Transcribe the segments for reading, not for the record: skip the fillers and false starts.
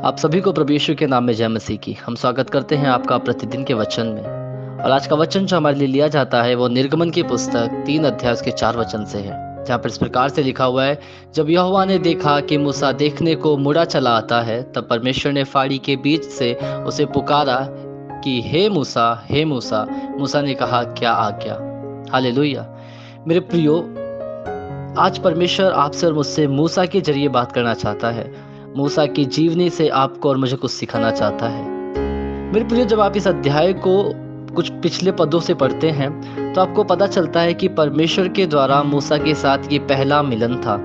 आप सभी को प्रभु यीशु के नाम में जय मसीह की। हम स्वागत करते हैं आपका प्रतिदिन के वचन में। और आज का वचन जो हमारे लिए लिया जाता है वो निर्गमन की पुस्तक 3 अध्याय उसके 4 वचन से है, जहाँ पर इस प्रकार से लिखा हुआ है। जब यहोवा ने देखा कि मूसा देखने को मुड़ा चला आता है, तब परमेश्वर ने फाड़ी के बीच से उसे पुकारा कि हे मूसा, हे मूसा। मूसा ने कहा, क्या आज्ञा। हालेलुया। मेरे प्रियो, आज परमेश्वर आपसे और मुझसे मूसा के जरिए बात करना चाहता है। मूसा की जीवनी से आपको और मुझे कुछ सिखाना चाहता है। मेरे प्रिय, जब आप इस अध्याय को कुछ पिछले पदों से पढ़ते हैं तो आपको पता चलता है कि परमेश्वर के द्वारा मूसा के साथ ये पहला मिलन था।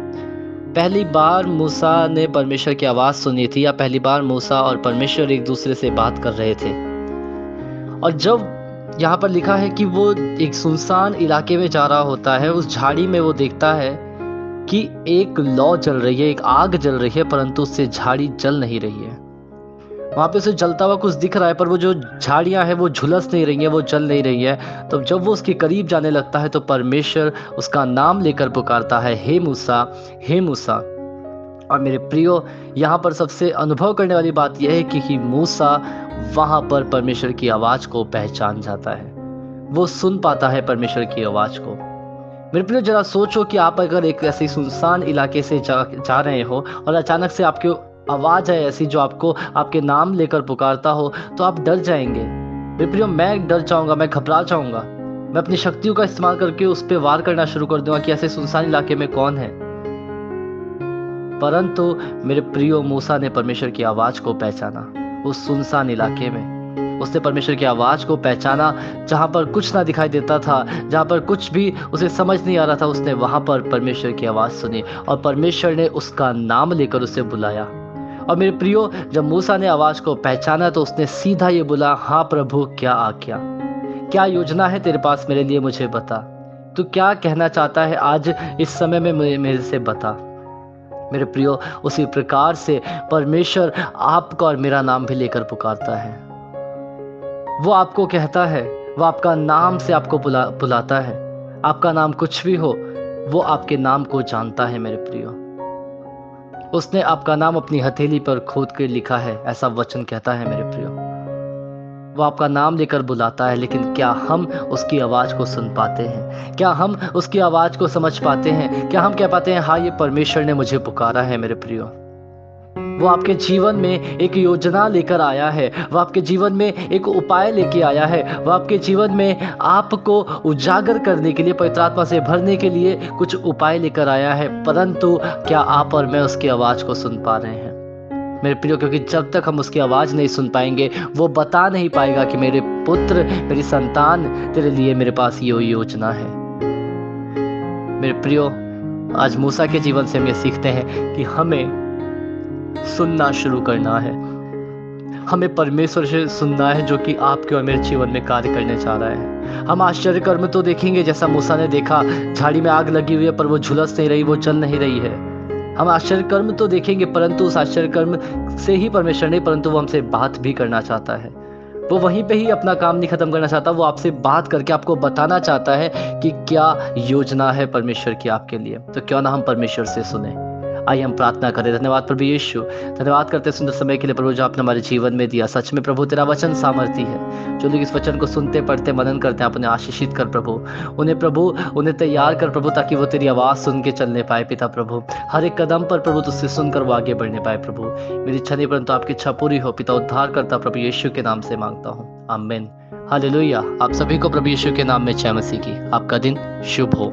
पहली बार मूसा ने परमेश्वर की आवाज़ सुनी थी, या पहली बार मूसा और परमेश्वर एक दूसरे से बात कर रहे थे। और जब यहाँ पर लिखा है कि वो एक सुनसान इलाके में जा रहा होता है, उस झाड़ी में वो देखता है कि एक लौ जल रही है, एक आग जल रही है, परंतु उससे झाड़ी जल नहीं रही है। वहाँ पे उसे जलता हुआ कुछ दिख रहा है, पर वो जो झाड़ियाँ हैं वो झुलस नहीं रही है, वो जल नहीं रही है। तो जब वो उसके करीब जाने लगता है तो परमेश्वर उसका नाम लेकर पुकारता है, हे मूसा, हे मूसा। और मेरे प्रियो, यहाँ पर सबसे अनुभव करने वाली बात यह है कि मूसा वहाँ पर परमेश्वर की आवाज़ को पहचान जाता है। वो सुन पाता है परमेश्वर की आवाज़ को। मेरे प्रियो, जरा सोचो कि आप अगर एक ऐसे सुनसान इलाके से जा रहे हो और अचानक से आपकी आवाज़ है ऐसी जो आपको आपके नाम लेकर पुकारता हो, तो आप डर जाएंगे। मेरे प्रियो, मैं डर जाऊंगा, मैं घबरा जाऊंगा। मैं अपनी शक्तियों का इस्तेमाल करके उस पर वार करना शुरू कर दूंगा कि ऐसे सुनसान इलाके में कौन है। परंतु मेरे प्रियो, मूसा ने परमेश्वर की आवाज़ को पहचाना। उस सुनसान इलाके में उसने परमेश्वर की आवाज़ को पहचाना। जहाँ पर कुछ ना दिखाई देता था, जहाँ पर कुछ भी उसे समझ नहीं आ रहा था, उसने वहाँ पर परमेश्वर की आवाज़ सुनी और परमेश्वर ने उसका नाम लेकर उसे बुलाया। और मेरे प्रियो, जब मूसा ने आवाज़ को पहचाना तो उसने सीधा ये बोला, हाँ प्रभु, क्या आज्ञा, क्या योजना है तेरे पास मेरे लिए, मुझे बता। तू क्या कहना चाहता है आज इस समय में, मेरे से बता। मेरे प्रियो, उसी प्रकार से परमेश्वर आपका और मेरा नाम भी लेकर पुकारता है। वो आपको कहता है, वो आपका नाम से आपको बुलाता है। आपका नाम कुछ भी हो, वो आपके नाम को जानता है। मेरे प्रियो, उसने आपका नाम अपनी हथेली पर खोद कर लिखा है, ऐसा वचन कहता है। मेरे प्रियो, वो आपका नाम लेकर बुलाता है, लेकिन क्या हम उसकी आवाज़ को सुन पाते हैं? क्या हम उसकी आवाज़ को समझ पाते हैं? क्या हम कह पाते हैं, हाँ, ये परमेश्वर ने मुझे पुकारा है। मेरे प्रियो, वो आपके जीवन में एक योजना लेकर आया है, वो आपके जीवन में एक उपाय लेके आया है, वो आपके जीवन में आपको उजागर करने के लिए, पवित्र आत्मा से भरने के लिए कुछ उपाय लेकर आया है। परंतु क्या आप और मैं उसकी आवाज़ को सुन पा रहे हैं? मेरे प्रियो, क्योंकि जब तक हम उसकी आवाज़ नहीं सुन पाएंगे, वो बता नहीं पाएगा कि मेरे पुत्र, मेरी संतान, तेरे लिए मेरे पास ये योजना है। मेरे प्रियो, आज मूसा के जीवन से हम ये सीखते हैं कि हमें सुनना शुरू करना है। हमें परमेश्वर से सुनना है, जो कि आपके और मेरे जीवन में कार्य करने जा रहा है। हम आश्चर्य कर्म तो देखेंगे, जैसा मूसा ने देखा, झाड़ी में आग लगी हुई है पर वो झुलस नहीं रही, वो जल नहीं रही है। हम आश्चर्य कर्म तो देखेंगे, परंतु उस आश्चर्य कर्म से ही परमेश्वर नहीं, परंतु वो हमसे बात भी करना चाहता है। वो वहीं पे ही अपना काम नहीं खत्म करना चाहता, वो आपसे बात करके आपको बताना चाहता है कि क्या योजना है परमेश्वर की आपके लिए। तो क्यों ना हम परमेश्वर से सुने। आइए हम प्रार्थना करें। धन्यवाद प्रभु यीशु, धन्यवाद करते सुंदर समय के लिए प्रभु, जो आपने हमारे जीवन में दिया। सच में प्रभु, तेरा वचन सामर्थी है। जो लोग इस वचन को सुनते, पढ़ते, मनन करते हैं, आप उन्हें आशीषित कर प्रभु। उन्हें तैयार कर प्रभु, ताकि वो तेरी आवाज़ सुन के चलने पाए। पिता प्रभु, हर एक कदम पर प्रभु तुझसे सुनकर वो आगे बढ़ने पाए। प्रभु, मेरी इच्छा नहीं परंतु आपकी इच्छा पूरी हो। पिता, उद्धार करता प्रभु यीशु के नाम से मांगता हूँ, आमीन। हालेलुया। आप सभी को प्रभु यीशु के नाम में जय मसीह की। आपका दिन शुभ हो।